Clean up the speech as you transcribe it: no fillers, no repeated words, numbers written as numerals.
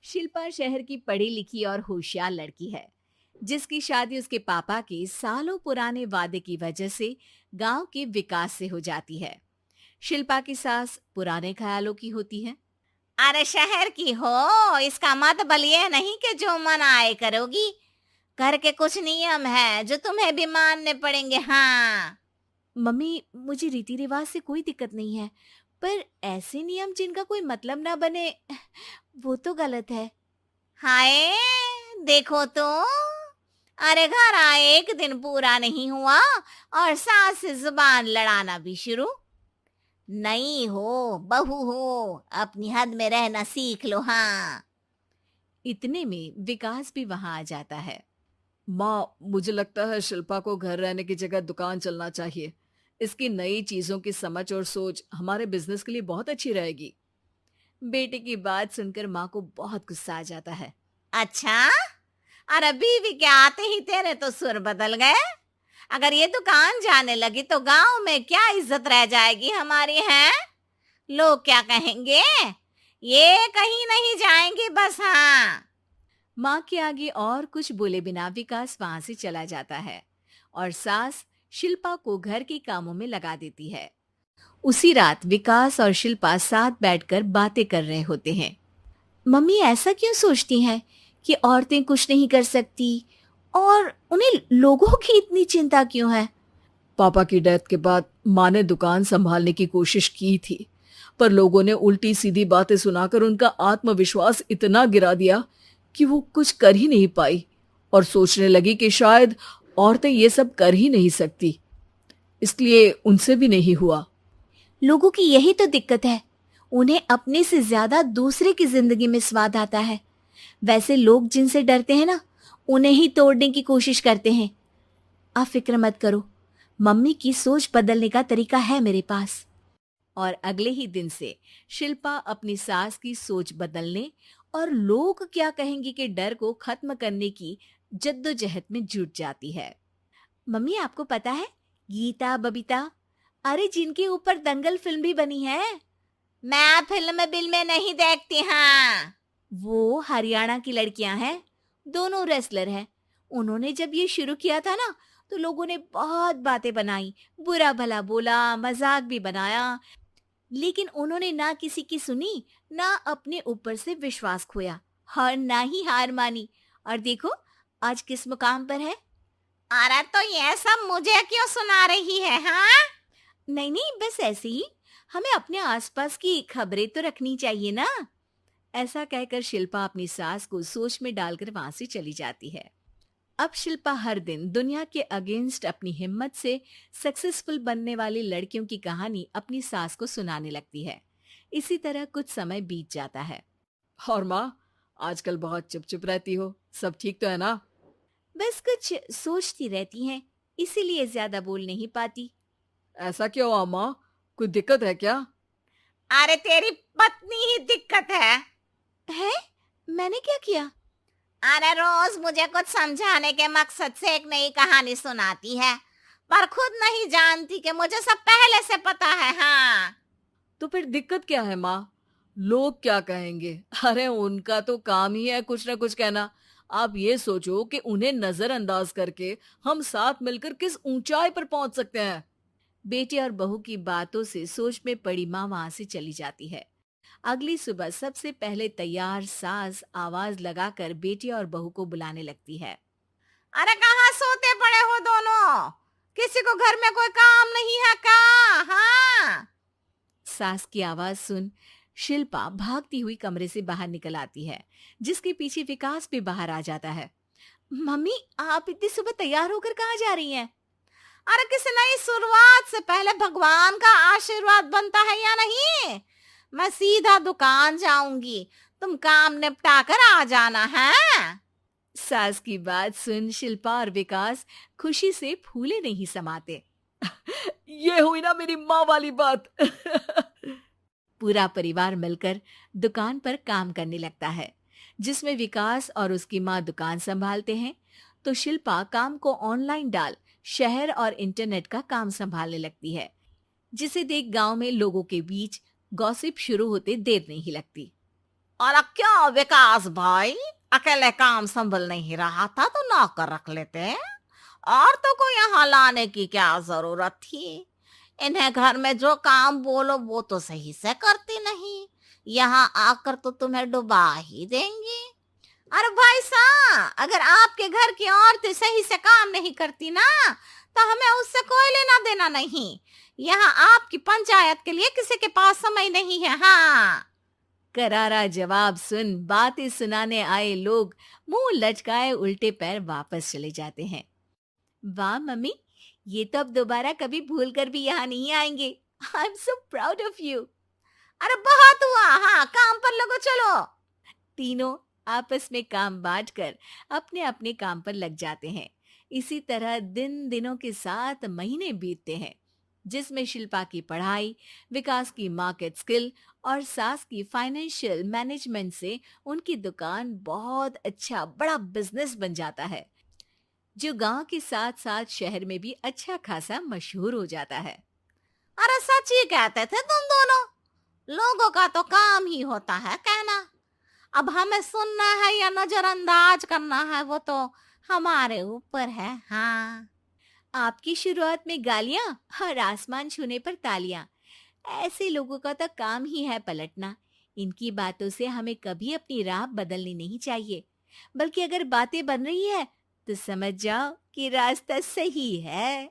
शिल्पा शहर की पढ़ी लिखी और होशियार लड़की है, जिसकी शादी उसके पापा के सालों पुराने वादे की वजह से गांव के विकास से हो जाती है। शिल्पा की सास पुराने ख्यालों की होती है। अरे शहर की हो, इसका मतलब ये नहीं कि जो मन आए करोगी। घर के कुछ नियम है जो तुम्हें भी मानने पड़ेंगे। हाँ। मम्मी, मुझे रीति रिवाज से कोई दिक्कत नहीं है, पर ऐसे नियम जिनका कोई मतलब ना बने, वो तो गलत है। हाय, देखो तो। अरे घर आए एक दिन पूरा नहीं हुआ और सास से जुबान लड़ाना भी शुरू। नहीं हो, बहू हो, अपनी हद में रहना सीख लो। हाँ। इतने में विकास भी वहां आ जाता है। माँ, मुझे लगता है शिल्पा को घर रहने की जगह दुकान चलना चाहिए। इसकी नई चीजों की समझ और सोच हमारे बिजनेस के लिए बहुत अच्छी रहेगी। बेटे की बात सुनकर माँ को बहुत गुस्सा आ जाता है। अच्छा, अरे बीवी के आते ही तेरे तो सुर बदल गए। अगर ये दुकान जाने लगी तो गांव में क्या इज्जत रह जाएगी हमारी है। लोग क्या कहेंगे। ये कहीं नहीं जाएंगे बस। हाँ। माँ के आगे और कुछ बोले बिना विकास वहां से चला जाता है और सास शिल्पा को घर के कामों में लगा देती है। उसी रात विकास और शिल्पा साथ बैठकर बातें कर रहे होते हैं। मम्मी ऐसा क्यों सोचती हैं कि औरतें कुछ नहीं कर सकती, और उन्हें लोगों की इतनी चिंता क्यों है? पापा की डेथ के बाद माँ ने दुकान संभालने की कोशिश की थी, पर लोगों ने उल्टी सीधी बातें सुनाकर उनका आत्मविश्वास इतना गिरा दिया कि वो कुछ कर ही नहीं पाई और सोचने लगी कि शायद औरतें ये सब कर ही नहीं सकती। इसलिए उनसे भी नहीं हुआ। लोगों की यही तो दिक्कत है, उन्हें अपने से ज्यादा दूसरे की जिंदगी में स्वाद आता है। वैसे लोग जिनसे डरते हैं ना, उन्हें ही तोड़ने की कोशिश करते हैं। आप फिक्र मत करो, मम्मी की सोच बदलने का तरीका है मेरे पास। और अगले ही दिन से शिल्पा अपनी सास की सोच बदलने और लोग क्या कहेंगे के डर को खत्म करने की जद्दोजहद में जुट जाती है। मम्मी, आपको पता है, गीता बबीता, अरे जिनके ऊपर दंगल फिल्म भी बनी है, मैं फिल्म बिल में नहीं देखती। हाँ। वो हरियाणा की लड़कियां हैं। दोनों रेसलर हैं। उन्होंने जब ये शुरू किया था ना, तो लोगों ने बहुत बातें बनाई, बुरा भला बोला, मजाक भी बनाया, लेकिन उन्होंने ना किसी की सुनी, ना अपने ऊपर से विश्वास खोया और ना ही हार मानी। और देखो, आज किस मुकाम पर है। अरे तो ये सब मुझे क्यों सुना रही है। हाँ। नहीं नहीं, बस ऐसे ही, हमें अपने आसपास की खबरें तो रखनी चाहिए ना। ऐसा कहकर शिल्पा अपनी सास को सोच में डालकर वहां से चली जाती है। अब शिल्पा हर दिन दुनिया के अगेंस्ट अपनी हिम्मत से सक्सेसफुल बनने वाली लड़कियों की कहानी अपनी सास को सुनाने लगती है। इसी तरह कुछ समय बीत जाता है। और माँ, आजकल बहुत चुप चुप रहती हो, सब ठीक तो है ना? बस कुछ सोचती रहती हैं, इसीलिए ज्यादा बोल नहीं पाती। ऐसा क्यों हुआ माँ? कोई दिक्कत है क्या? अरे तेरी पत्नी ही दिक्कत है। है? मैंने क्या किया? अरे रोज मुझे कुछ समझाने के मकसद से एक नई कहानी सुनाती है, पर खुद नहीं जानती कि मुझे सब पहले से पता है। हाँ। तो फिर दिक्कत क्या है माँ? लोग क्या कहेंगे? अरे उनका तो काम ही है कुछ ना कुछ कहना। आप ये सोचो कि उन्हें नजरअंदाज करके हम साथ मिलकर किस ऊंचाई पर पहुंच सकते हैं। बेटे और बहू की बातों से सोच में पड़ी माँ वहां से चली जाती है। अगली सुबह सबसे पहले तैयार सास आवाज लगाकर बेटे और बहू को बुलाने लगती है। अरे कहाँ सोते पड़े हो दोनों? किसी को घर में कोई काम नहीं है क्या? हाँ। सास की आवाज सुन शिल्पा भागती हुई कमरे से बाहर निकल आती है, जिसके पीछे विकास भी बाहर आ जाता है। मम्मी, आप इतनी सुबह तैयार होकर कहाँ जा रही हैं? अरे किसी नई शुरुआत से पहले भगवान का आशीर्वाद बनता है या नहीं? मैं सीधा दुकान जाऊंगी, तुम काम निपटा कर आ जाना है। सास की बात सुन शिल्पा और विकास खुशी से फूले नहीं समाते। ये हुई ना मेरी माँ वाली बात। पूरा परिवार मिलकर दुकान पर काम करने लगता है, जिसमें विकास और उसकी माँ दुकान संभालते हैं, तो शिल्पा काम को ऑनलाइन डाल शहर और इंटरनेट का काम संभालने लगती है, जिसे देख गांव में लोगों के बीच गॉसिप शुरू होते देर नहीं लगती। और क्या विकास भाई, अकेले काम संभल नहीं रहा था तो नौकर रख लेते। औरतों को यहाँ लाने की क्या जरूरत थी? इन्हें घर में जो काम बोलो वो तो सही से करती नहीं, यहाँ आकर तो तुम्हें डुबा ही देंगी। अरे भाई साहब, अगर आपके घर की औरतें सही से काम नहीं करती ना, तो हमें उससे कोई लेना देना नहीं। यहाँ आपकी पंचायत के लिए किसी के पास समय नहीं है। हाँ। करारा जवाब सुन बातें सुनाने आए लोग मुंह लटकाए उल्टे पैर वापस चले जाते हैं। वाह मम्मी, ये तो अब दोबारा कभी भूल कर भी यहाँ नहीं आएंगे। I am so proud of you. अरे बहुत हुआ, हाँ काम पर लगो चलो। तीनों आपस में काम बांटकर अपने अपने काम पर लग जाते हैं। इसी तरह दिनों के साथ महीने बीतते हैं, जिसमें शिल्पा की पढ़ाई, विकास की मार्केट स्किल और सास की फाइनेंशियल मैनेजमेंट से उनकी दुकान बहुत अच्छा बड़ा बिजनेस बन जाता है, जो गांव के साथ साथ शहर में भी अच्छा खासा मशहूर हो जाता है। अरे सच ही कहते थे तुम दोनों, लोगों का तो काम ही होता है कहना। अब हमें सुनना है या नजरअंदाज करना है वो तो हमारे ऊपर है। हाँ। आपकी शुरुआत में गालियां और आसमान छूने पर तालियां, ऐसे लोगों का तो काम ही है पलटना। इनकी बातों से हमें कभी अपनी राह बदलनी नहीं चाहिए, बल्कि अगर बातें बन रही है तो समझ जाओ कि रास्ता सही है।